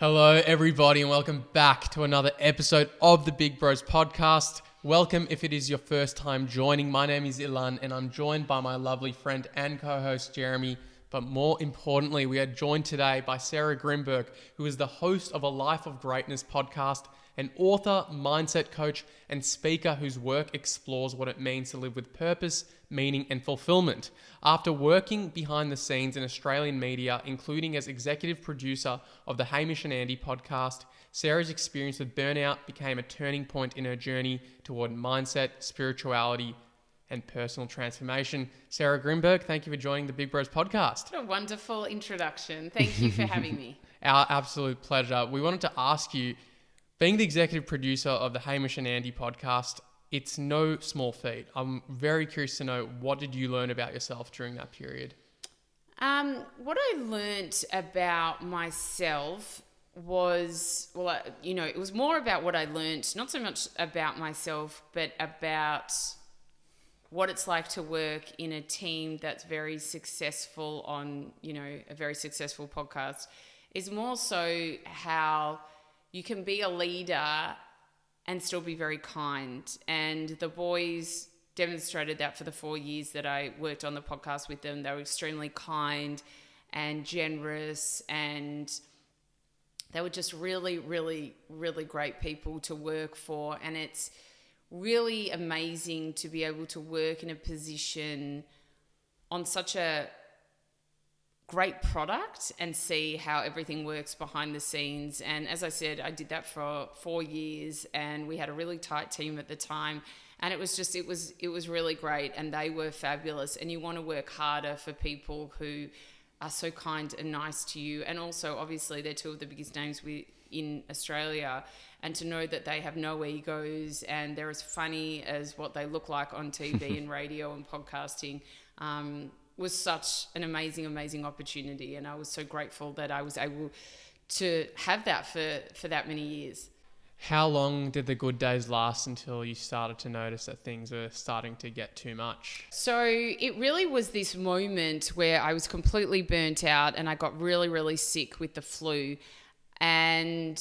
Hello, everybody, and welcome back to another episode of the Big Bros podcast. Welcome if it is your first time joining. My name is Ilan, and I'm joined by my lovely friend and co-host Jeremy. But more importantly, we are joined today by Sarah Grynberg, who is the host of a Life of Greatness podcast, an author, mindset coach, and speaker whose work explores what it means to live with purpose, meaning, and fulfillment. After working behind the scenes in Australian media, including as executive producer of the Hamish Andy podcast, Sarah's experience with burnout became a turning point in her journey toward mindset, spirituality, and personal transformation. Sarah Grynberg, thank you for joining the Big Bros podcast. What a wonderful introduction. Thank you for having me. Our absolute pleasure. We wanted to ask you, being the executive producer of the Hamish and Andy podcast, it's no small feat. I'm very curious to know, what did you learn about yourself during that period? What I learnt about myself was, it was more about what I learnt, not so much about myself, but about what it's like to work in a team that's very successful on, a very successful podcast, is more so how you can be a leader and still be very kind. And the boys demonstrated that for the 4 years that I worked on the podcast with them. They were extremely kind and generous, and they were just really, really, really great people to work for. And it's really amazing to be able to work in a position on such a great product and see how everything works behind the scenes. And as I said, I did that for 4 years, and we had a really tight team at the time, and it was really great, and they were fabulous. And you want to work harder for people who are so kind and nice to you. And also, obviously, they're two of the biggest names in Australia, and to know that they have no egos and they're as funny as what they look like on TV and radio and podcasting was such an amazing, amazing opportunity. And I was so grateful that I was able to have that for that many years. How long did the good days last until you started to notice that things were starting to get too much? So it really was this moment where I was completely burnt out, and I got really, really sick with the flu. And,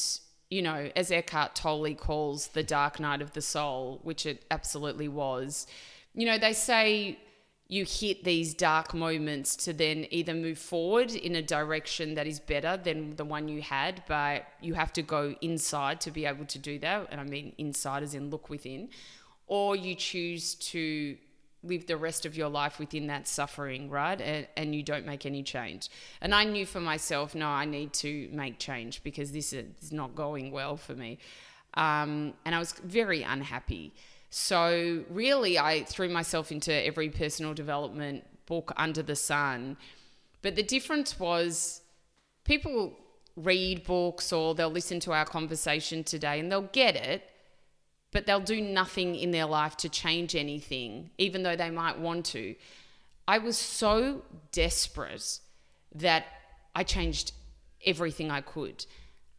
as Eckhart Tolle calls the dark night of the soul, which it absolutely was, they say you hit these dark moments to then either move forward in a direction that is better than the one you had, but you have to go inside to be able to do that. And I mean inside as in look within. Or you choose to live the rest of your life within that suffering, right? And you don't make any change. And I knew for myself, no, I need to make change because this is not going well for me. And I was very unhappy. So really, I threw myself into every personal development book under the sun. But the difference was, people read books or they'll listen to our conversation today and they'll get it, but they'll do nothing in their life to change anything, even though they might want to. I was so desperate that I changed everything I could.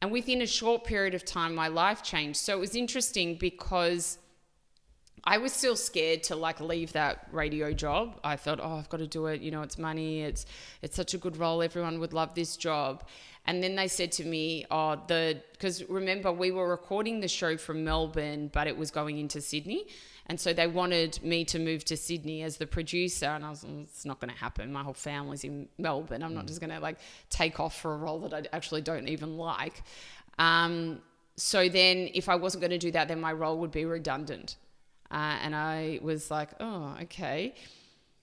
And within a short period of time, my life changed. So it was interesting because I was still scared to leave that radio job. I thought, I've got to do it. It's money. It's such a good role. Everyone would love this job. And then they said to me, because remember, we were recording the show from Melbourne, but it was going into Sydney. And so they wanted me to move to Sydney as the producer. And I was, it's not going to happen. My whole family's in Melbourne. I'm not just going to take off for a role that I actually don't even like. So then if I wasn't going to do that, then my role would be redundant. And I was like, oh, okay.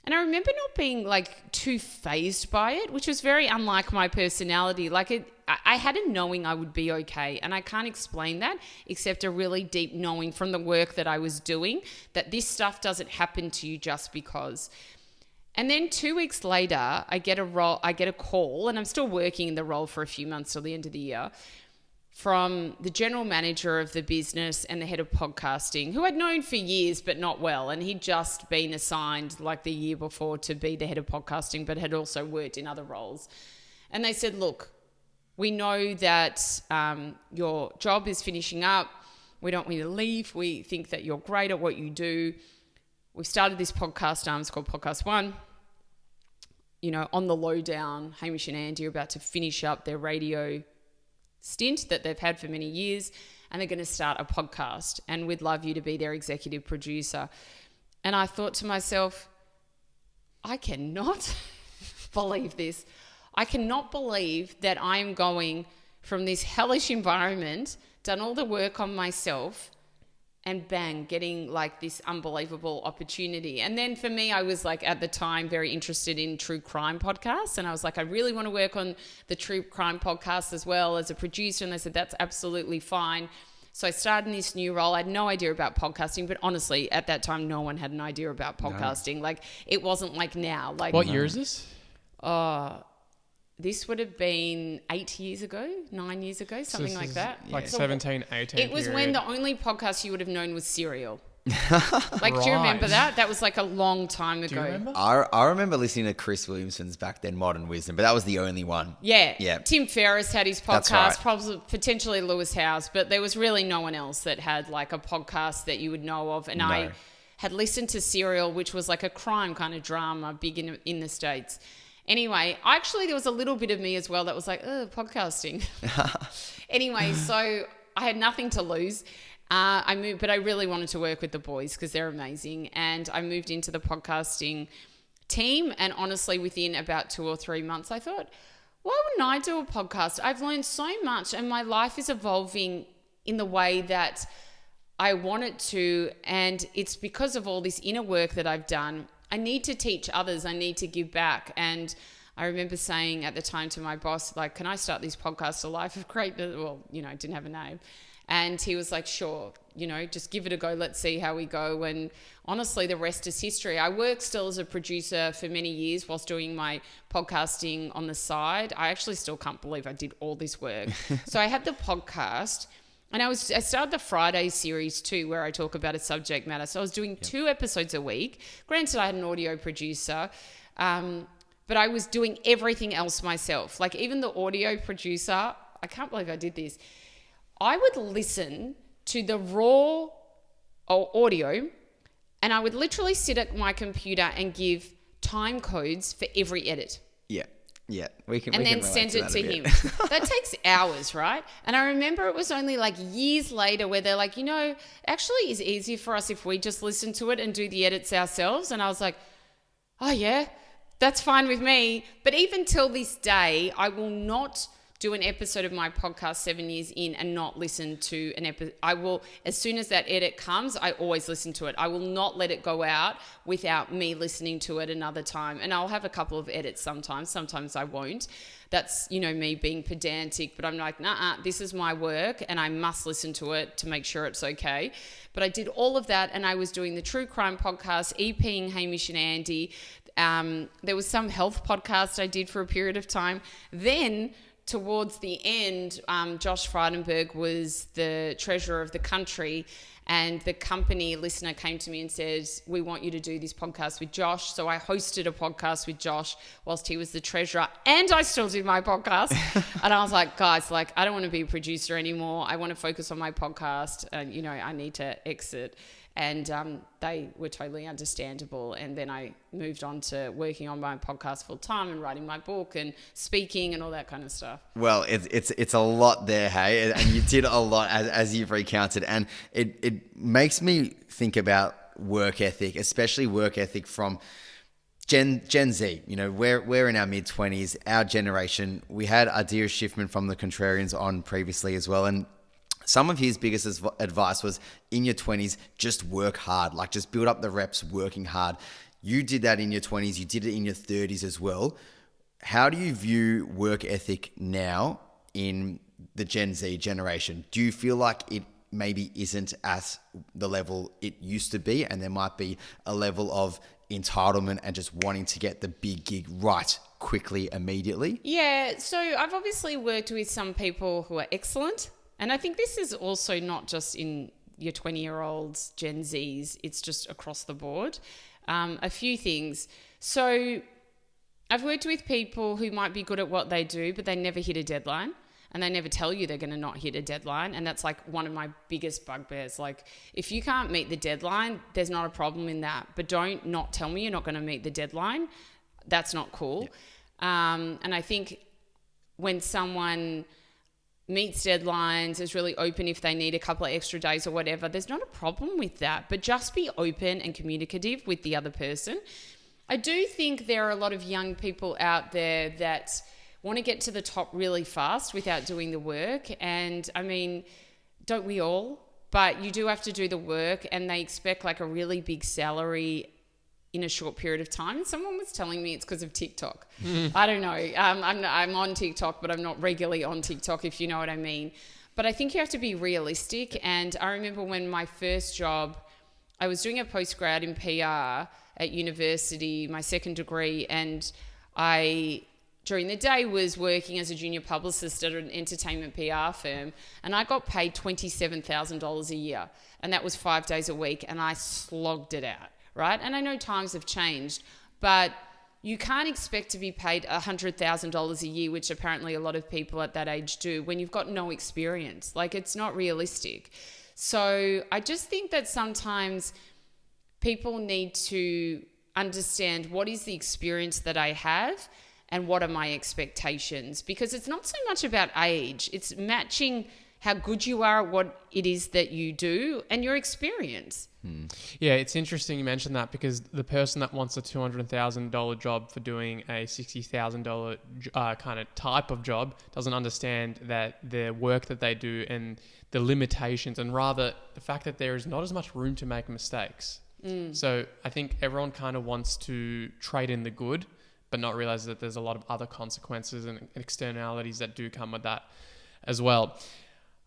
And I remember not being too fazed by it, which was very unlike my personality. I had a knowing I would be okay. And I can't explain that except a really deep knowing from the work that I was doing that this stuff doesn't happen to you just because. And then 2 weeks later, I get a call, and I'm still working in the role for a few months till the end of the year, from the general manager of the business and the head of podcasting, who I'd known for years but not well. And he'd just been assigned the year before to be the head of podcasting, but had also worked in other roles. And they said, look, we know that your job is finishing up. We don't want you to leave. We think that you're great at what you do. We've started this podcast. It's called Podcast One. On the lowdown, Hamish and Andy are about to finish up their radio stint that they've had for many years, and they're going to start a podcast, and we'd love you to be their executive producer. And I thought to myself, I cannot believe this. I cannot believe that I am going from this hellish environment, done all the work on myself, and bang, getting like this unbelievable opportunity. And then for me, I was like at the time very interested in true crime podcasts. And I was like, I really want to work on the true crime podcast as well as a producer. And they said, that's absolutely fine. So I started in this new role. I had no idea about podcasting, but honestly, at that time, no one had an idea about podcasting. No. Like it wasn't like now. Like what year is this? This would have been 8 years ago, 9 years ago, something like that. Like 17, 18 It was period. when the only podcast you would have known was Serial. Like, do you remember that? That was like a long time ago. Do you remember? I remember listening to Chris Williamson's back then, Modern Wisdom, but that was the only one. Yeah. Tim Ferriss had his podcast, That's right. probably potentially Lewis Howes, but there was really no one else that had like a podcast that you would know of. And No. I had listened to Serial, which was like a crime kind of drama, big in the States. Anyway, there was a little bit of me as well that was like, podcasting. Anyway, so I had nothing to lose. I moved, but I really wanted to work with the boys because they're amazing. And I moved into the podcasting team. And honestly, within about 2 or 3 months, I thought, why wouldn't I do a podcast? I've learned so much and my life is evolving in the way that I want it to. And it's because of all this inner work that I've done. I need to teach others. I need to give back. And I remember saying at the time to my boss, like, can I start this podcast, A Life of Greatness? Well, I didn't have a name. And he was like, sure, just give it a go. Let's see how we go. And honestly, the rest is history. I worked still as a producer for many years whilst doing my podcasting on the side. I actually still can't believe I did all this work. So I had the podcast. And I started the Friday series too, where I talk about a subject matter. So I was doing 2 episodes a week. Granted, I had an audio producer, but I was doing everything else myself. Like even the audio producer, I can't believe I did this. I would listen to the raw audio and I would literally sit at my computer and give time codes for every edit. Yeah, we can. And we then can send it to him. bit. That takes hours, right? And I remember it was only like years later where they're like, actually it's easier for us if we just listen to it and do the edits ourselves. And I was like, oh yeah, that's fine with me. But even till this day, I will not do an episode of my podcast 7 years in and not listen to an episode. I will, as soon as that edit comes, I always listen to it. I will not let it go out without me listening to it another time. And I'll have a couple of edits sometimes I won't. That's, me being pedantic, but I'm like, nah, this is my work and I must listen to it to make sure it's okay. But I did all of that and I was doing the true crime podcast, EPing Hamish and Andy. There was some health podcast I did for a period of time. Then towards the end, Josh Frydenberg was the treasurer of the country and the company listener came to me and said, we want you to do this podcast with Josh. So I hosted a podcast with Josh whilst he was the treasurer and I still did my podcast. And I was like, guys, I don't want to be a producer anymore. I want to focus on my podcast and, I need to exit. And they were totally understandable. And then I moved on to working on my podcast full time and writing my book and speaking and all that kind of stuff. Well, it's a lot there, hey, and you did a lot as you've recounted, and it makes me think about work ethic, especially work ethic from Gen Z. We're in our mid-20s, our generation. We had Adir Schiffman from the Contrarians on previously as well, and some of his biggest advice was in your 20s, just work hard, just build up the reps working hard. You did that in your 20s, you did it in your 30s as well. How do you view work ethic now in the Gen Z generation? Do you feel like it maybe isn't at the level it used to be and there might be a level of entitlement and just wanting to get the big gig right quickly, immediately? Yeah, so I've obviously worked with some people who are excellent. And I think this is also not just in your 20-year-olds, Gen Zs, it's just across the board. A few things. So I've worked with people who might be good at what they do, but they never hit a deadline and they never tell you they're going to not hit a deadline. And that's one of my biggest bugbears. If you can't meet the deadline, there's not a problem in that, but don't not tell me you're not going to meet the deadline. That's not cool. Yeah. And I think when someone meets deadlines, is really open if they need a couple of extra days or whatever. There's not a problem with that, but just be open and communicative with the other person. I do think there are a lot of young people out there that want to get to the top really fast without doing the work. And I mean, don't we all? But you do have to do the work, and they expect like a really big salary in a short period of time. Someone was telling me it's because of TikTok. I don't know. I'm on TikTok, but I'm not regularly on TikTok, if you know what I mean. But I think you have to be realistic. And I remember when my first job, I was doing a postgrad in PR at university, my second degree, and I, during the day, was working as a junior publicist at an entertainment PR firm, and I got paid $27,000 a year, and that was 5 days a week, and I slogged it out, right? And I know times have changed, but you can't expect to be paid $100,000 a year, which apparently a lot of people at that age do, when you've got no experience. Like, it's not realistic. So I just think that sometimes people need to understand what is the experience that I have and what are my expectations, because it's not so much about age. It's matching how good you are at what it is that you do and your experience. Yeah, it's interesting you mentioned that, because the person that wants a $200,000 job for doing a $60,000 kind of type of job doesn't understand that the work that they do and the limitations, and rather the fact that there is not as much room to make mistakes. So I think everyone kind of wants to trade in the good, but not realize that there's a lot of other consequences and externalities that do come with that as well.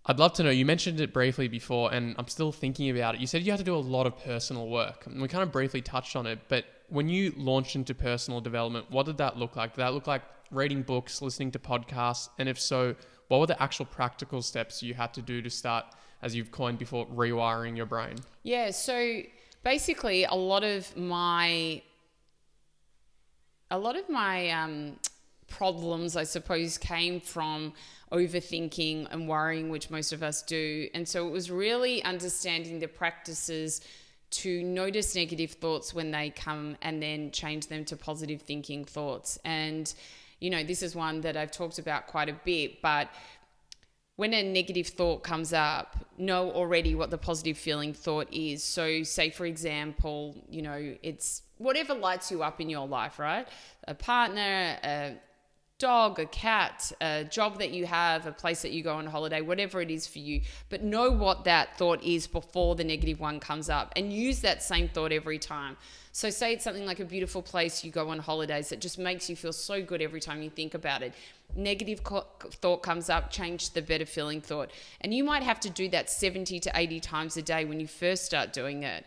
I'd love to know, you mentioned it briefly before, and I'm still thinking about it. You said you had to do a lot of personal work, and we kind of briefly touched on it, but when you launched into personal development, what did that look like? Did that look like reading books, listening to podcasts? And if so, what were the actual practical steps you had to do to start, as you've coined before, rewiring your brain? Yeah, so basically a lot of my problems, I suppose, came from overthinking and worrying, which most of us do. And so it was really understanding the practices to notice negative thoughts when they come and then change them to positive thinking thoughts. And, you know, this is one that I've talked about quite a bit, but when a negative thought comes up, know already what the positive feeling thought is. So say, for example, you know, it's whatever lights you up in your life, right? A partner, a dog, a cat, a job that you have, a place that you go on holiday, whatever it is for you. But know what that thought is before the negative one comes up, and use that same thought every time. So say it's something like a beautiful place you go on holidays that just makes you feel so good every time you think about it. Negative thought comes up, change the better feeling thought. And you might have to do that 70 to 80 times a day when you first start doing it.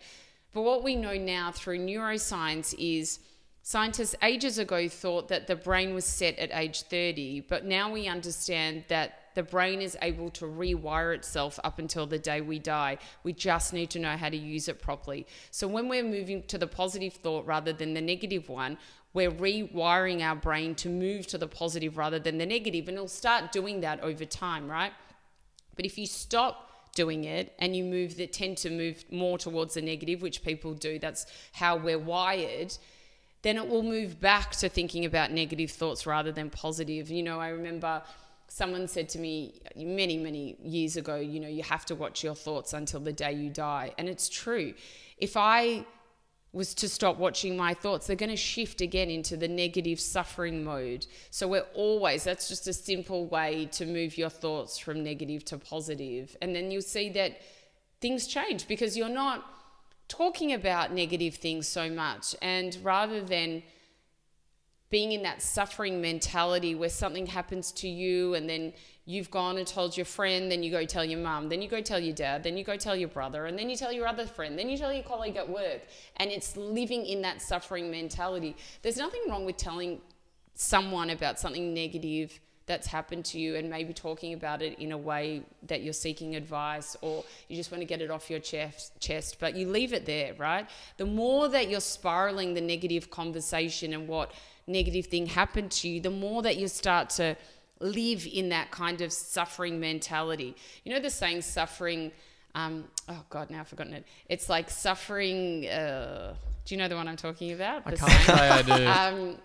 But what we know now through neuroscience is scientists ages ago thought that the brain was set at age 30, but now we understand that the brain is able to rewire itself up until the day we die. We just need to know how to use it properly. So when we're moving to the positive thought rather than the negative one, we're rewiring our brain to move to the positive rather than the negative, and it'll start doing that over time, right? But if you stop doing it and you tend to move more towards the negative, which people do, that's how we're wired, then it will move back to thinking about negative thoughts rather than positive. You know, I remember someone said to me many, many years ago, you know, you have to watch your thoughts until the day you die. And it's true. If I was to stop watching my thoughts, they're going to shift again into the negative suffering mode. So that's just a simple way to move your thoughts from negative to positive. And then you'll see that things change because you're not talking about negative things so much. And rather than being in that suffering mentality where something happens to you and then you've gone and told your friend, then you go tell your mum, then you go tell your dad, then you go tell your brother, and then you tell your other friend, then you tell your colleague at work, and it's living in that suffering mentality. There's nothing wrong with telling someone about something negative that's happened to you and maybe talking about it in a way that you're seeking advice or you just want to get it off your chest, but you leave it there, right? The more that you're spiraling the negative conversation and what negative thing happened to you, the more that you start to live in that kind of suffering mentality. You know the saying suffering, oh God, now I've forgotten it. It's like suffering, do you know the one I'm talking about? I can't say I do.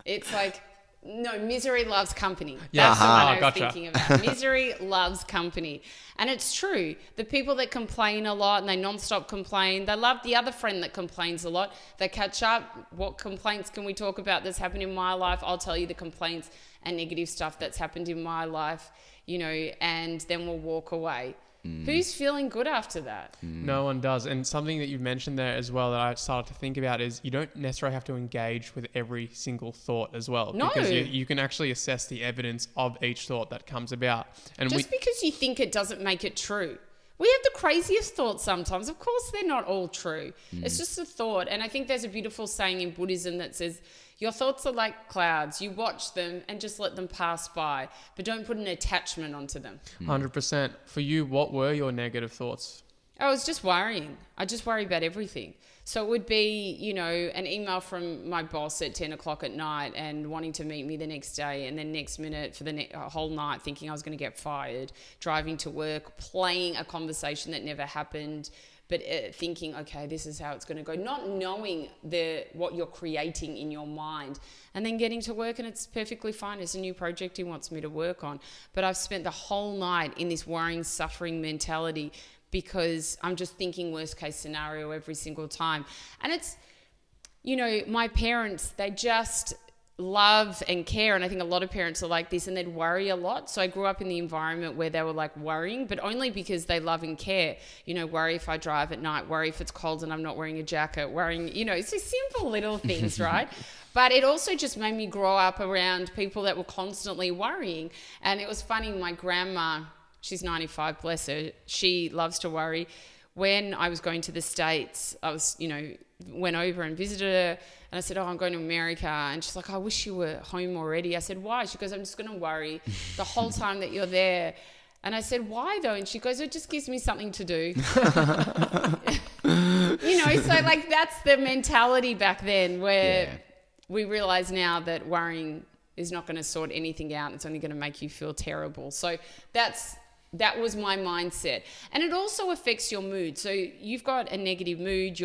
It's like No, misery loves company. Yeah. That's the one I was Gotcha. thinking about. Misery loves company. And it's true. The people that complain a lot and they non-stop complain, they love the other friend that complains a lot. They catch up. What complaints can we talk about that's happened in my life? I'll tell you the complaints and negative stuff that's happened in my life, and then we'll walk away. Who's feeling good after that? No one does. And something that you've mentioned there as well that I started to think about is you don't necessarily have to engage with every single thought as well. No. Because you can actually assess the evidence of each thought that comes about. And Just because you think it doesn't make it true. We have the craziest thoughts sometimes. Of course, they're not all true. It's just a thought. And I think there's a beautiful saying in Buddhism that says, your thoughts are like clouds. You watch them and just let them pass by, but don't put an attachment onto them. 100%. For you, what were your negative thoughts? I was just worrying. I just worry about everything. So it would be, an email from my boss at 10 o'clock at night and wanting to meet me the next day, and then next minute for the whole night thinking I was going to get fired, driving to work, playing a conversation that never happened, but thinking, okay, this is how it's going to go, not knowing what you're creating in your mind, and then getting to work and it's perfectly fine. It's a new project he wants me to work on. But I've spent the whole night in this worrying, suffering mentality because I'm just thinking worst case scenario every single time. And it's, my parents, they just love and care, and I think a lot of parents are like this, and they'd worry a lot. So I grew up in the environment where they were like worrying, but only because they love and care. Worry if I drive at night, worry if it's cold and I'm not wearing a jacket, worrying, it's just simple little things, right? But it also just made me grow up around people that were constantly worrying. And it was funny, my grandma, she's 95, bless her, she loves to worry. When I was going to the States, I was, went over and visited her, and I said, I'm going to America. And she's like, I wish you were home already. I said, why? She goes, I'm just going to worry the whole time that you're there. And I said, why though? And she goes, it just gives me something to do. So like that's the mentality back then where we realize now that worrying is not going to sort anything out. It's only going to make you feel terrible. So that was my mindset. And it also affects your mood. So you've got a negative mood,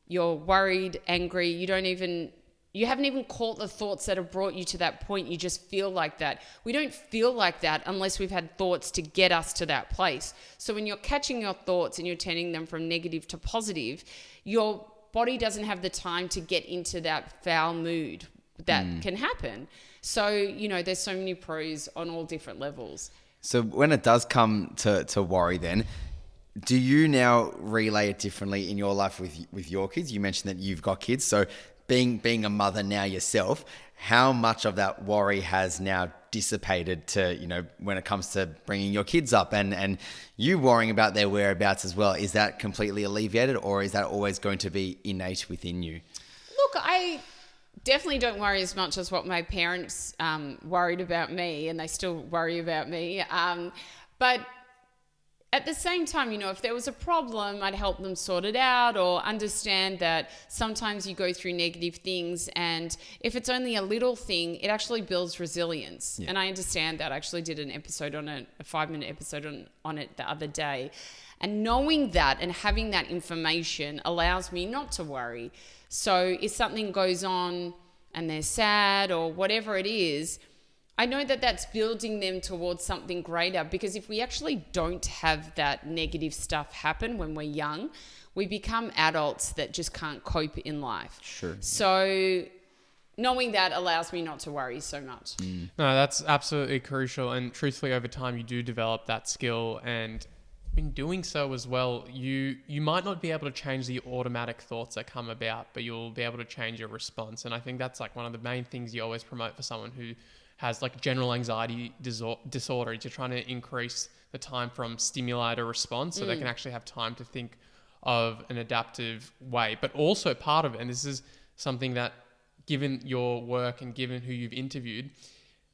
you're worried, angry, you haven't even caught the thoughts that have brought you to that point. You just feel like that. We don't feel like that unless we've had thoughts to get us to that place. So when you're catching your thoughts and you're turning them from negative to positive, your body doesn't have the time to get into that foul mood that can happen. So, there's so many pros on all different levels. So when it does come to worry then, do you now relay it differently in your life with your kids? You mentioned that you've got kids. So being a mother now yourself, how much of that worry has now dissipated to, when it comes to bringing your kids up and you worrying about their whereabouts as well? Is that completely alleviated, or is that always going to be innate within you? Look, I definitely don't worry as much as what my parents worried about me, and they still worry about me. But at the same time, if there was a problem, I'd help them sort it out, or understand that sometimes you go through negative things, and if it's only a little thing, it actually builds resilience. Yeah. And I understand that. I actually did an episode on it, a 5-minute episode on it the other day. And knowing that and having that information allows me not to worry. So if something goes on and they're sad or whatever it is, I know that that's building them towards something greater, because if we actually don't have that negative stuff happen when we're young, we become adults that just can't cope in life. Sure. So knowing that allows me not to worry so much. No, that's absolutely crucial. And truthfully, over time, you do develop that skill, and in doing so as well, you might not be able to change the automatic thoughts that come about, but you'll be able to change your response. And I think that's like one of the main things you always promote for someone who has like general anxiety disorder. You're trying to increase the time from stimuli to response so they can actually have time to think of an adaptive way. But also part of it, and this is something that, given your work and given who you've interviewed,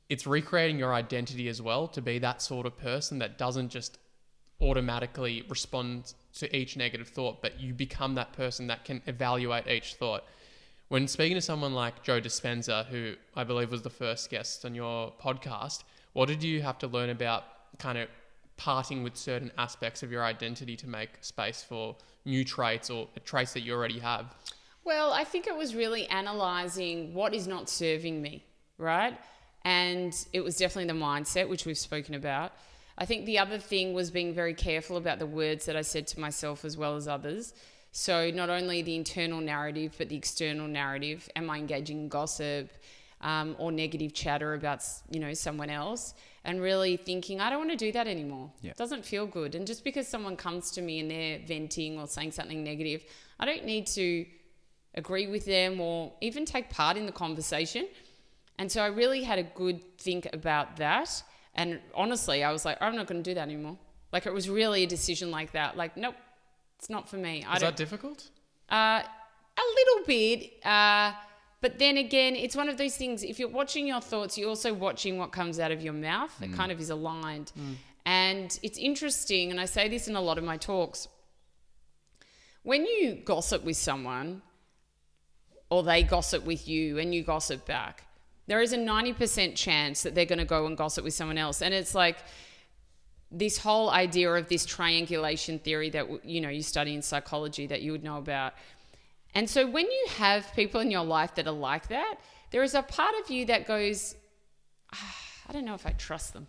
it's recreating your identity as well to be that sort of person that doesn't just automatically respond to each negative thought, but you become that person that can evaluate each thought. When speaking to someone like Joe Dispenza, who I believe was the first guest on your podcast, what did you have to learn about kind of parting with certain aspects of your identity to make space for new traits or traits that you already have? Well, I think it was really analysing what is not serving me. right? And it was definitely the mindset, which we've spoken about. I think the other thing was being very careful about the words that I said to myself as well as others. So not only the internal narrative, but the external narrative. Am I engaging in gossip or negative chatter about, someone else? And really thinking, I don't want to do that anymore. Yeah. It doesn't feel good. And just because someone comes to me and they're venting or saying something negative, I don't need to agree with them or even take part in the conversation. And so I really had a good think about that. And honestly, I was like, I'm not going to do that anymore. Like, it was really a decision like that. Like, nope, it's not for me. Is that difficult? A little bit. But then again, it's one of those things, if you're watching your thoughts, you're also watching what comes out of your mouth. It kind of is aligned. And it's interesting, and I say this in a lot of my talks, when you gossip with someone or they gossip with you and you gossip back, there is a 90% chance that they're going to go and gossip with someone else. And it's like this whole idea of this triangulation theory that, you study in psychology that you would know about. And so when you have people in your life that are like that, there is a part of you that goes, I don't know if I trust them,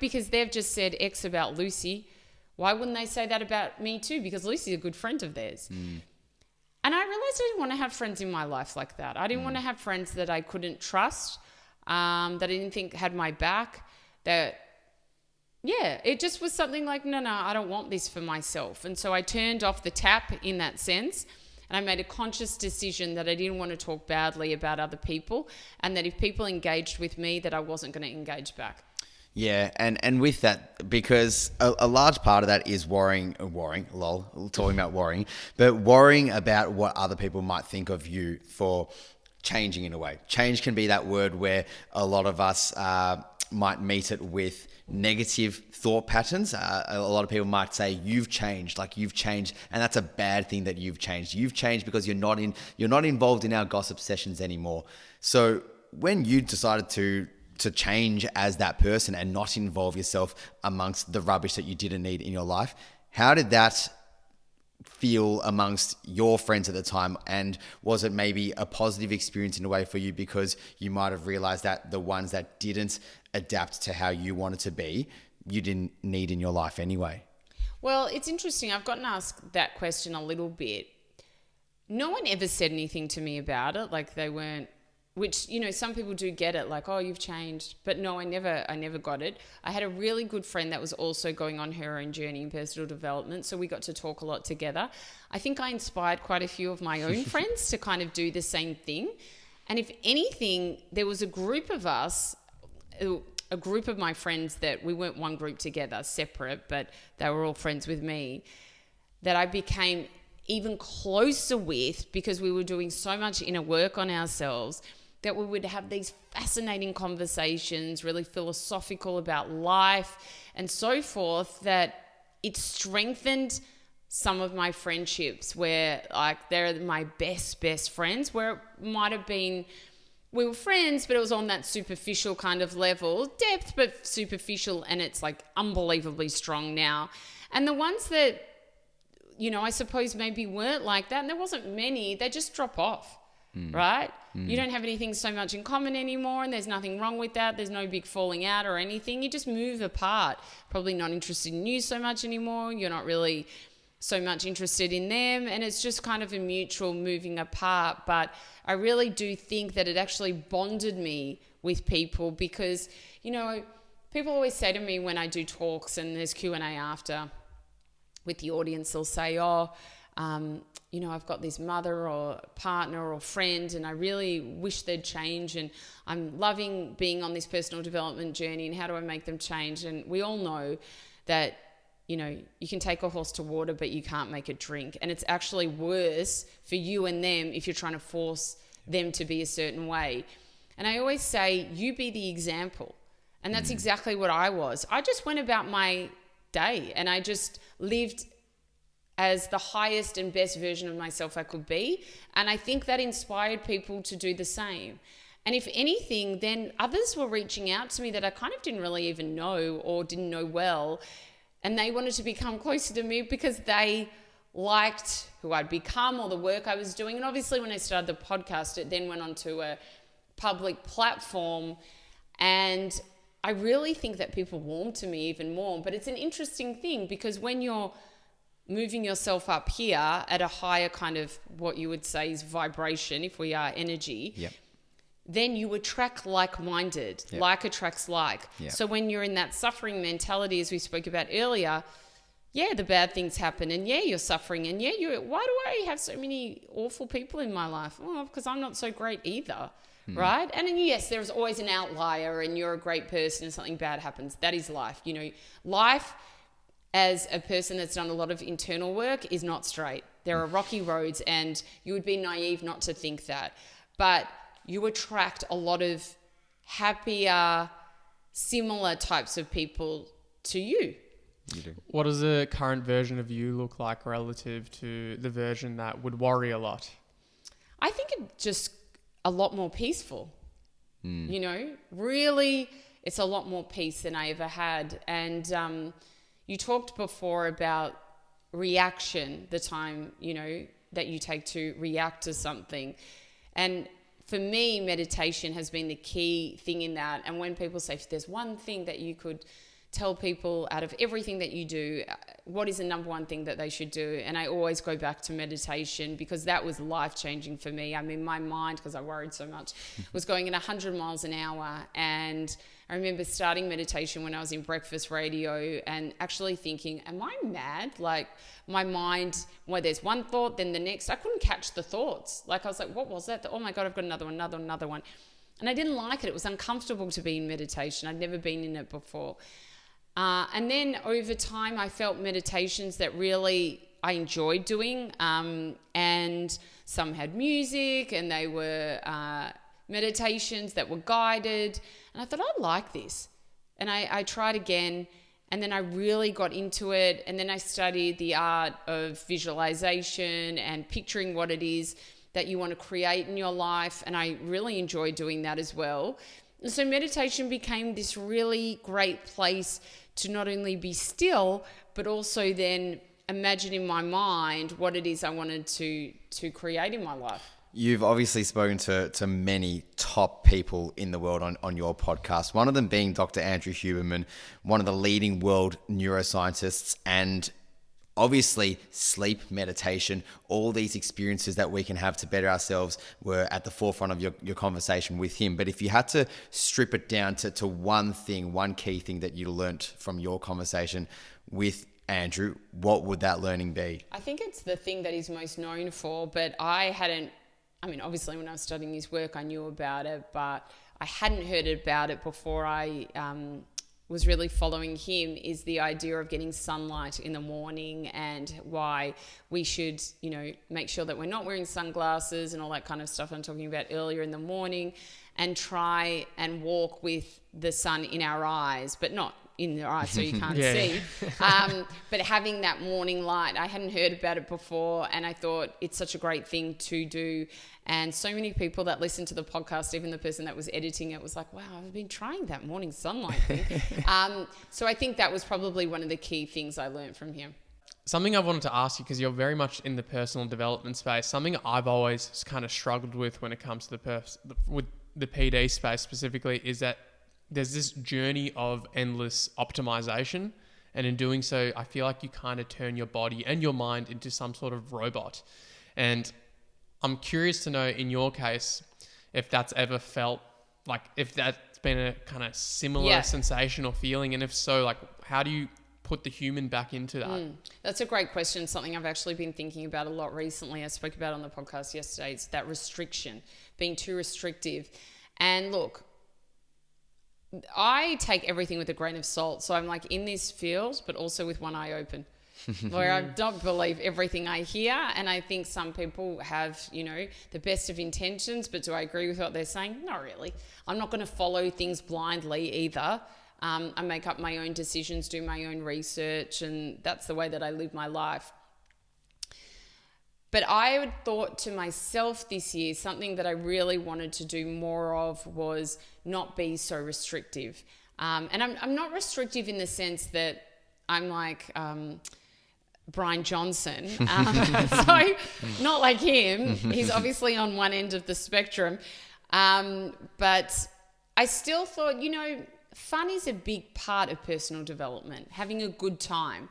because they've just said X about Lucy. Why wouldn't they say that about me too? Because Lucy's a good friend of theirs. And I realized I didn't want to have friends in my life like that. I didn't want to have friends that I couldn't trust, that I didn't think had my back, it just was something like, no, I don't want this for myself. And so I turned off the tap in that sense. And I made a conscious decision that I didn't want to talk badly about other people, and that if people engaged with me, that I wasn't going to engage back. Yeah, and with that, because a large part of that is talking about worrying, but worrying about what other people might think of you for changing in a way. Change can be that word where a lot of us might meet it with negative thought patterns. A lot of people might say you've changed, and that's a bad thing that you've changed. You've changed because you're not involved in our gossip sessions anymore. So when you decided to change as that person and not involve yourself amongst the rubbish that you didn't need in your life, how did that feel amongst your friends at the time? And was it maybe a positive experience in a way for you, because you might have realized that the ones that didn't adapt to how you wanted to be, you didn't need in your life anyway? Well, it's interesting. I've gotten asked that question a little bit. No one ever said anything to me about it. Like, they weren't, which, some people do get it, like, oh, you've changed. But no, I never got it. I had a really good friend that was also going on her own journey in personal development, so we got to talk a lot together. I think I inspired quite a few of my own friends to kind of do the same thing. And if anything, there was a group of us, a group of my friends that we weren't one group together, separate, but they were all friends with me, that I became even closer with, because we were doing so much inner work on ourselves, that we would have these fascinating conversations, really philosophical about life and so forth, that it strengthened some of my friendships, where they're my best friends, where it might have been, we were friends, but it was on that superficial kind of level, depth, but superficial, and it's like unbelievably strong now. And the ones that, I suppose maybe weren't like that, and there wasn't many, they just drop off, right? You don't have anything so much in common anymore, and there's nothing wrong with that. There's no big falling out or anything. You just move apart. Probably not interested in you so much anymore. You're not really so much interested in them, and it's just kind of a mutual moving apart. But I really do think that it actually bonded me with people, because, people always say to me when I do talks and there's Q&A after with the audience, they'll say, I've got this mother or partner or friend, and I really wish they'd change, and I'm loving being on this personal development journey, and how do I make them change? And we all know that, you can take a horse to water, but you can't make it drink. And it's actually worse for you and them if you're trying to force them to be a certain way. And I always say, you be the example. And that's exactly what I was. I just went about my day, and I just lived as the highest and best version of myself I could be. And I think that inspired people to do the same. And if anything, then others were reaching out to me that I kind of didn't really even know or didn't know well. And they wanted to become closer to me because they liked who I'd become or the work I was doing. And obviously when I started the podcast, it then went on to a public platform, and I really think that people warm to me even more. But it's an interesting thing, because when you're moving yourself up here at a higher kind of what you would say is vibration, if we are energy, Yep. then you attract like-minded. Yep. Like attracts like. Yep. So when you're in that suffering mentality, as we spoke about earlier, yeah, the bad things happen, and yeah, you're suffering, and yeah, why do I have so many awful people in my life? Well, because I'm not so great either, right? And then yes, there's always an outlier, and you're a great person and something bad happens. That is life. You know, life as a person that's done a lot of internal work is not straight. There are rocky roads, and you would be naive not to think that. But you attract a lot of happier, similar types of people to you. You do. What does the current version of you look like relative to the version that would worry a lot? I think it's just a lot more peaceful. You know, really, it's a lot more peace than I ever had. And you talked before about reaction, the time, you know, that you take to react to something. And for me, meditation has been the key thing in that. And when people say, if there's one thing that you could tell people out of everything that you do, what is the number one thing that they should do? And I always go back to meditation, because that was life-changing for me. I mean, my mind, because I worried so much, was going at 100 miles an hour. And I remember starting meditation when I was in breakfast radio and actually thinking, am I mad? Like, my mind, well, there's one thought, then the next. I couldn't catch the thoughts. Like, I was like, what was that? Oh my God, I've got another one, another one. And I didn't like it. It was uncomfortable to be in meditation. I'd never been in it before. And then over time, I felt meditations that really I enjoyed doing. And some had music, and they were meditations that were guided. And I thought, I like this. And I tried again. And then I really got into it. And then I studied the art of visualization and picturing what it is that you want to create in your life. And I really enjoyed doing that as well. And so meditation became this really great place to not only be still, but also then imagine in my mind what it is I wanted to create in my life. You've obviously spoken to many top people in the world on your podcast, one of them being Dr. Andrew Huberman, one of the leading world neuroscientists, and obviously sleep, meditation, all these experiences that we can have to better ourselves were at the forefront of your conversation with him. But if you had to strip it down to one thing, one key thing that you learnt from your conversation with Andrew, what would that learning be? I think it's the thing that he's most known for, but obviously when I was studying his work, I knew about it, but I hadn't heard about it before I was really following him, is the idea of getting sunlight in the morning, and why we should, you know, make sure that we're not wearing sunglasses and all that kind of stuff I'm talking about earlier in the morning, and try and walk with the sun in our eyes, but not in their eyes so you can't see. But having that morning light, I hadn't heard about it before, and I thought it's such a great thing to do. And so many people that listened to the podcast, even the person that was editing it, was like, wow, I've been trying that morning sunlight thing. So I think that was probably one of the key things I learned from him. Something I wanted to ask you, because you're very much in the personal development space, something I've always kind of struggled with when it comes to with the PD space specifically, is that there's this journey of endless optimization. And in doing so, I feel like you kind of turn your body and your mind into some sort of robot. And I'm curious to know, in your case, if that's ever felt like, if that's been a kind of similar sensation or feeling. And if so, like, how do you put the human back into that? That's a great question. Something I've actually been thinking about a lot recently. I spoke about it on the podcast yesterday. It's that restriction, being too restrictive. And look, I take everything with a grain of salt. So I'm like in this field, but also with one eye open, where I don't believe everything I hear. And I think some people have, you know, the best of intentions, but do I agree with what they're saying? Not really. I'm not going to follow things blindly either. I make up my own decisions, do my own research, and that's the way that I live my life. But I had thought to myself this year, something that I really wanted to do more of was not be so restrictive. And I'm not restrictive in the sense that I'm like Brian Johnson. So not like him. He's obviously on one end of the spectrum. But I still thought, fun is a big part of personal development, having a good time.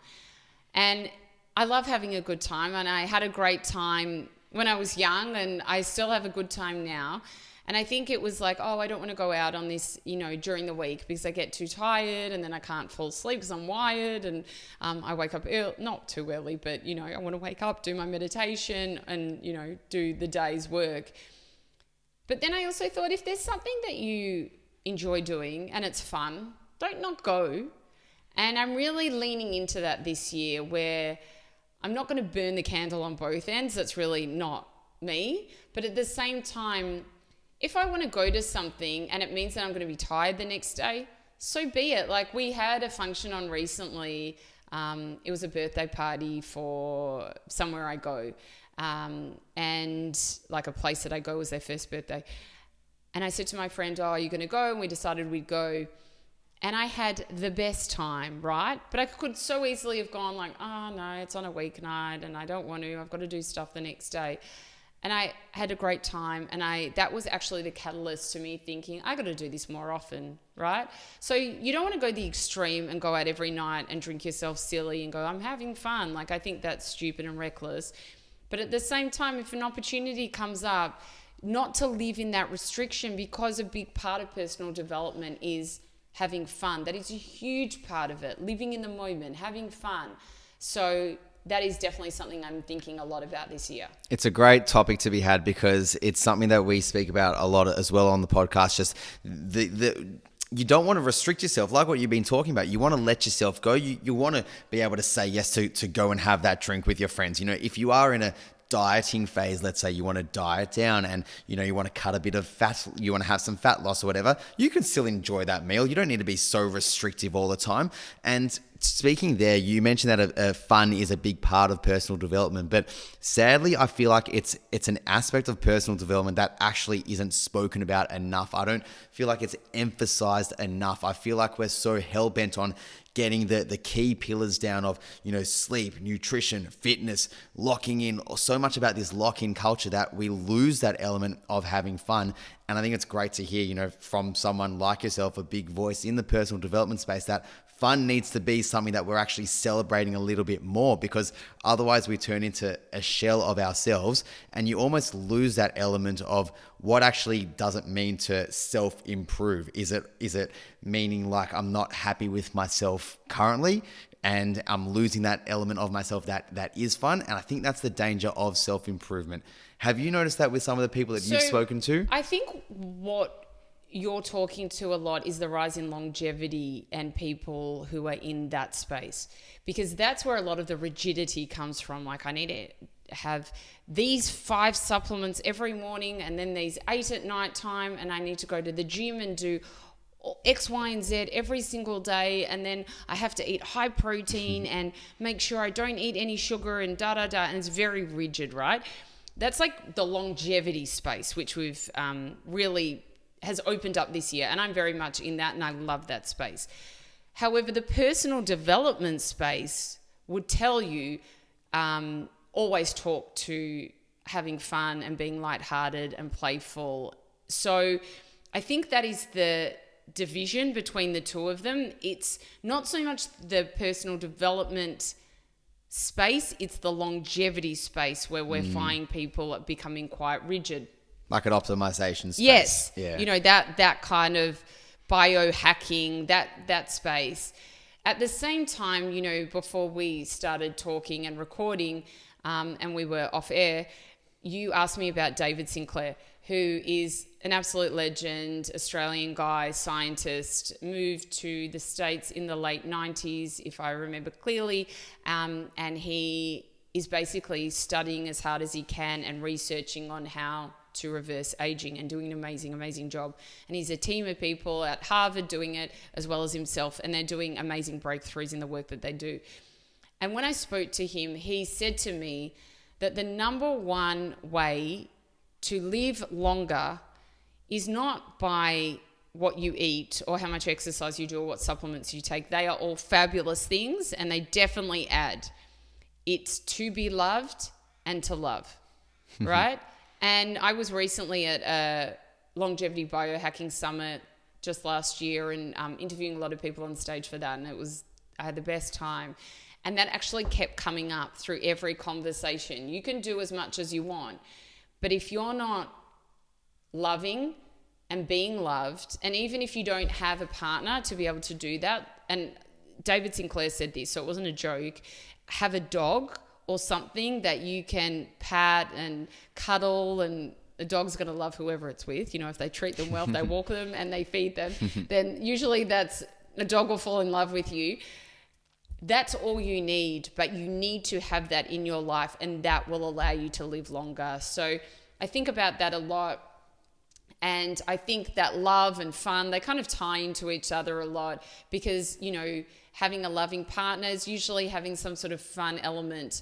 And I love having a good time, and I had a great time when I was young, and I still have a good time now. And I think it was like, I don't want to go out on this, during the week because I get too tired and then I can't fall asleep because I'm wired, and I wake up early, not too early, but, I want to wake up, do my meditation and, do the day's work. But then I also thought, if there's something that you enjoy doing and it's fun, don't not go. And I'm really leaning into that this year, where I'm not going to burn the candle on both ends. That's really not me. But at the same time, if I want to go to something and it means that I'm going to be tired the next day, so be it. Like, we had a function on recently. It was a birthday party for somewhere I go. And like a place that I go was their first birthday. And I said to my friend, are you going to go? And we decided we'd go. And I had the best time, right? But I could so easily have gone like, no, it's on a weeknight and I don't want to. I've got to do stuff the next day. And I had a great time, and that was actually the catalyst to me thinking, I got to do this more often, right? So you don't want to go the extreme and go out every night and drink yourself silly and go, I'm having fun. Like, I think that's stupid and reckless. But at the same time, if an opportunity comes up, not to live in that restriction, because a big part of personal development is having fun. That is a huge part of it, living in the moment, having fun. So that is definitely something I'm thinking a lot about this year. It's a great topic to be had, because it's something that we speak about a lot as well on the podcast. Just you don't want to restrict yourself, like what you've been talking about. You want to let yourself go. You want to be able to say yes to go and have that drink with your friends. If you are in a dieting phase, let's say you want to diet down and you want to cut a bit of fat, you want to have some fat loss or whatever, you can still enjoy that meal. You don't need to be so restrictive all the time. And speaking there, you mentioned that fun is a big part of personal development, but sadly I feel like it's an aspect of personal development that actually isn't spoken about enough. I don't feel like it's emphasized enough. I feel like we're so hell-bent on getting the key pillars down of, sleep, nutrition, fitness, locking in, so much about this lock-in culture that we lose that element of having fun. And I think it's great to hear, from someone like yourself, a big voice in the personal development space, that fun needs to be something that we're actually celebrating a little bit more, because otherwise we turn into a shell of ourselves and you almost lose that element of what actually does it mean to self-improve. Is it meaning like I'm not happy with myself currently and I'm losing that element of myself that is fun? And I think that's the danger of self-improvement. Have you noticed that with some of the people that you've spoken to? I think what you're talking to a lot is the rise in longevity and people who are in that space, because that's where a lot of the rigidity comes from. Like, I need to have these 5 supplements every morning and then these 8 at night time, and I need to go to the gym and do X, Y, and Z every single day, and then I have to eat high protein and make sure I don't eat any sugar and and it's very rigid, right? That's like the longevity space, which we've really has opened up this year, and I'm very much in that, and I love that space. However, the personal development space would tell you always talk to having fun and being lighthearted and playful. So I think that is the division between the two of them. It's not so much the personal development space, it's the longevity space where we're finding people becoming quite rigid. Like an optimization space. Yes. Yeah. That kind of biohacking, that space. At the same time, before we started talking and recording, and we were off air, you asked me about David Sinclair, who is an absolute legend, Australian guy, scientist, moved to the States in the late 90s, if I remember clearly, and he is basically studying as hard as he can and researching on how to reverse aging and doing an amazing, amazing job. And he's a team of people at Harvard doing it as well as himself, and they're doing amazing breakthroughs in the work that they do. And when I spoke to him, he said to me that the number one way to live longer is not by what you eat or how much exercise you do or what supplements you take. They are all fabulous things, and they definitely add. It's to be loved and to love, right? And I was recently at longevity biohacking summit just last year and interviewing a lot of people on stage for that. And I had the best time. And that actually kept coming up through every conversation. You can do as much as you want, but if you're not loving and being loved, and even if you don't have a partner to be able to do that, and David Sinclair said this, so it wasn't a joke, have a dog or something that you can pat and cuddle, and the dog's going to love whoever it's with. You know, if they treat them well, if they walk them and they feed them, then usually a dog will fall in love with you. That's all you need, but you need to have that in your life, and that will allow you to live longer. So I think about that a lot. And I think that love and fun, they kind of tie into each other a lot, because, you know, having a loving partner is usually having some sort of fun element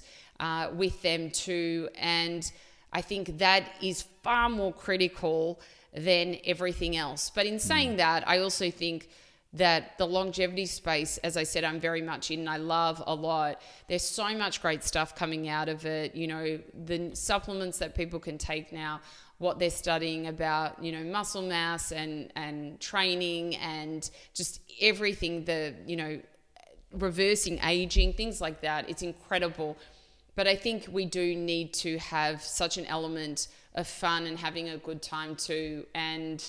with them too. And I think that is far more critical than everything else. But in saying that, I also think that the longevity space, as I said, I'm very much in, I love a lot. There's so much great stuff coming out of it. You know, the supplements that people can take now, what they're studying about, you know, muscle mass and training and just everything, you know, reversing aging, things like that. It's incredible. But I think we do need to have such an element of fun and having a good time too. And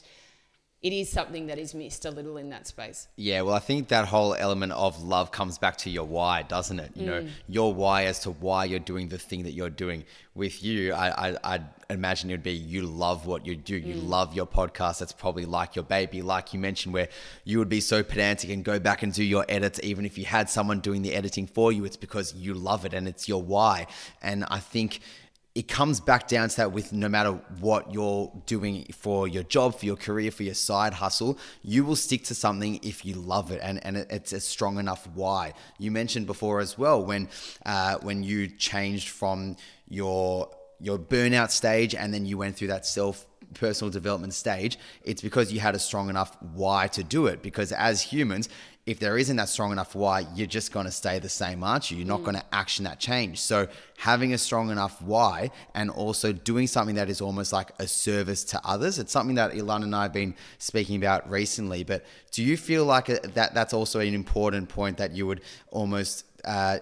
it is something that is missed a little in that space. Yeah, well, I think that whole element of love comes back to your why, doesn't it? You know, your why as to why you're doing the thing that you're doing. With you, I'd imagine it would be you love what you do. You love your podcast. That's probably like your baby, like you mentioned, where you would be so pedantic and go back and do your edits. Even if you had someone doing the editing for you, it's because you love it and it's your why. And I think it comes back down to that with no matter what you're doing for your job, for your career, for your side hustle, you will stick to something if you love it and it's a strong enough why. You mentioned before as well when you changed from your burnout stage and then you went through that personal development stage, it's because you had a strong enough why to do it. Because as humans, if there isn't that strong enough why, you're just going to stay the same, aren't you? You're not going to action that change. So having a strong enough why and also doing something that is almost like a service to others, it's something that Ilan and I have been speaking about recently. But do you feel like that's also an important point that you would almost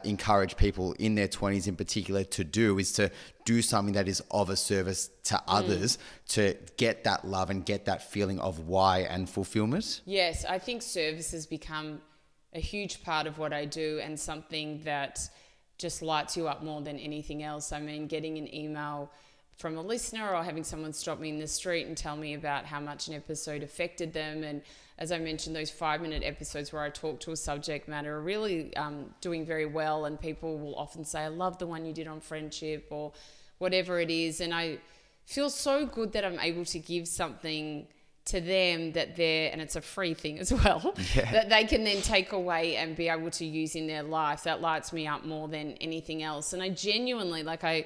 encourage people in their 20s in particular to do, is to do something that is of a service to others to get that love and get that feeling of why and fulfillment? Yes, I think service has become a huge part of what I do and something that just lights you up more than anything else. I mean, getting an email from a listener or having someone stop me in the street and tell me about how much an episode affected them. And as I mentioned, those 5-minute episodes where I talk to a subject matter are really doing very well. And people will often say, I love the one you did on friendship or whatever it is. And I feel so good that I'm able to give something to them that and it's a free thing as well, that they can then take away and be able to use in their life. That lights me up more than anything else. And I genuinely, I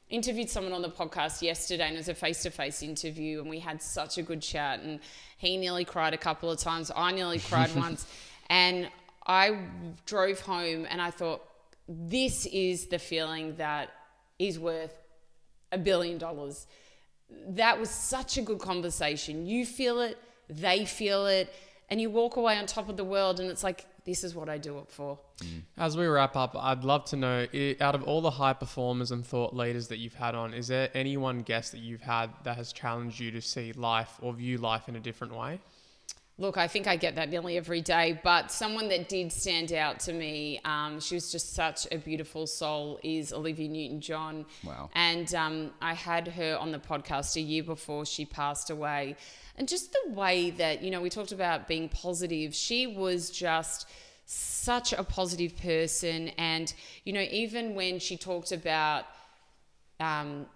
interviewed someone on the podcast yesterday, and it was a face-to-face interview, and we had such a good chat, and he nearly cried a couple of times. I nearly cried once. And I drove home and I thought, this is the feeling that is worth $1 billion. That was such a good conversation. You feel it, they feel it, and you walk away on top of the world, and it's like, this is what I do it for. As we wrap up, I'd love to know, out of all the high performers and thought leaders that you've had on, is there any one guest that you've had that has challenged you to see life or view life in a different way? Look, I think I get that nearly every day, but someone that did stand out to me, she was just such a beautiful soul, is Olivia Newton-John. Wow. And I had her on the podcast a year before she passed away. And just the way that, we talked about being positive, she was just such a positive person. And, even when she talked about, having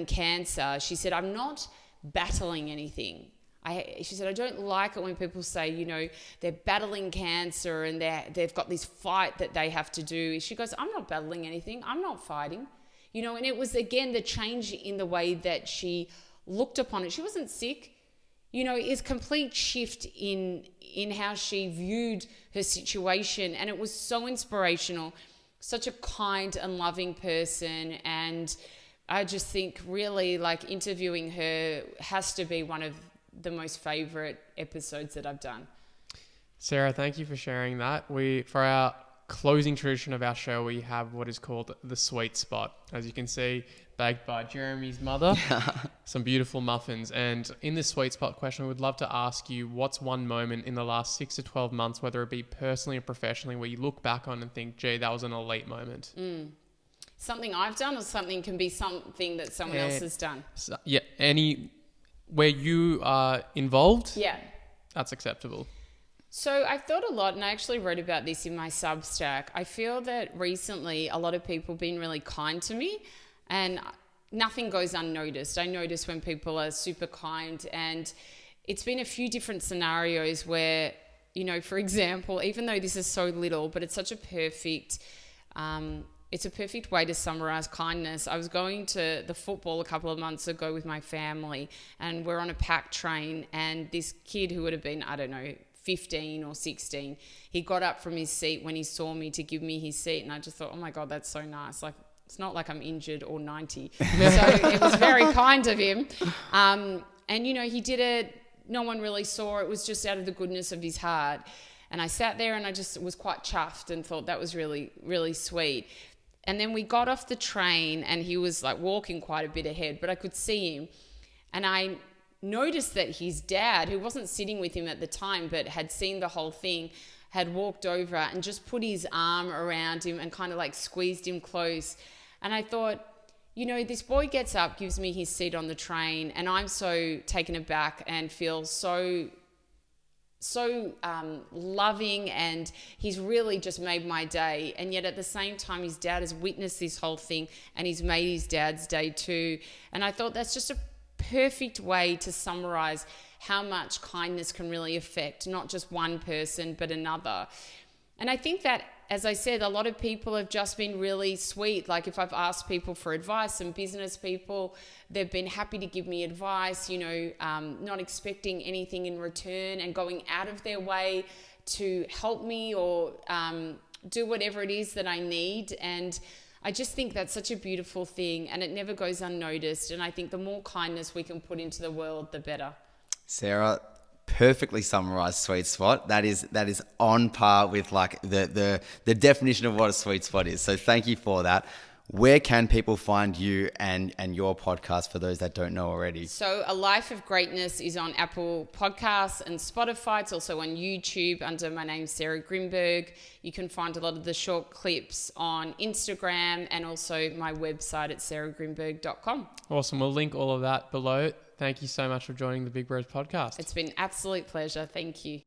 cancer, she said, I'm not battling anything. She said, I don't like it when people say, they're battling cancer and they've got this fight that they have to do. She goes, I'm not battling anything. I'm not fighting. And it was, again, the change in the way that she looked upon it. She wasn't sick. It's a complete shift in how she viewed her situation. And it was so inspirational, such a kind and loving person. And I just think really like interviewing her has to be one of the most favorite episodes that I've done. Sarah, thank you for sharing that. For our closing tradition of our show, we have what is called the sweet spot. As you can see, baked by Jeremy's mother, some beautiful muffins. And in this sweet spot question, we would love to ask you, what's one moment in the last 6 to 12 months, whether it be personally or professionally, where you look back on and think, gee, that was an elite moment? Something I've done, or something can be something that someone else has done? So, yeah, where you are involved, Yeah. that's acceptable. So I've thought a lot, and I actually wrote about this in my Substack. I feel that recently a lot of people have been really kind to me, and nothing goes unnoticed. I notice when people are super kind, and it's been a few different scenarios where, you know, for example, even though this is so little, but it's such a perfect way to summarize kindness. I was going to the football a couple of months ago with my family, and we're on a packed train, and this kid who would have been, I don't know, 15 or 16, he got up from his seat when he saw me to give me his seat, and I just thought, oh my God, that's so nice. Like, it's not like I'm injured or 90. So it was very kind of him. And, you know, he did it. No one really saw. It was just out of the goodness of his heart. And I sat there and I just was quite chuffed and thought that was really, really sweet. And then we got off the train and he was like walking quite a bit ahead, but I could see him. And I noticed that his dad, who wasn't sitting with him at the time, but had seen the whole thing, had walked over and just put his arm around him and kind of like squeezed him close. And I thought, you know, this boy gets up, gives me his seat on the train, and I'm so taken aback and feel so loving, and he's really just made my day. And yet at the same time, his dad has witnessed this whole thing and he's made his dad's day too. And I thought that's just a perfect way to summarize how much kindness can really affect not just one person but another. And I think that, as I said, a lot of people have just been really sweet. Like if I've asked people for advice, some business people, they've been happy to give me advice, you know, not expecting anything in return and going out of their way to help me or do whatever it is that I need. And I just think that's such a beautiful thing, and it never goes unnoticed. And I think the more kindness we can put into the world, the better. Sarah, perfectly summarized sweet spot. That is on par with like the definition of what a sweet spot is. So thank you for that. Where can people find you and your podcast for those that don't know already? So A Life of Greatness is on Apple Podcasts and Spotify. It's also on YouTube under my name, Sarah Grynberg. You can find a lot of the short clips on Instagram and also my website at sarahgrynberg.com. Awesome. We'll link all of that below. Thank you so much for joining the Big Bros podcast. It's been an absolute pleasure. Thank you.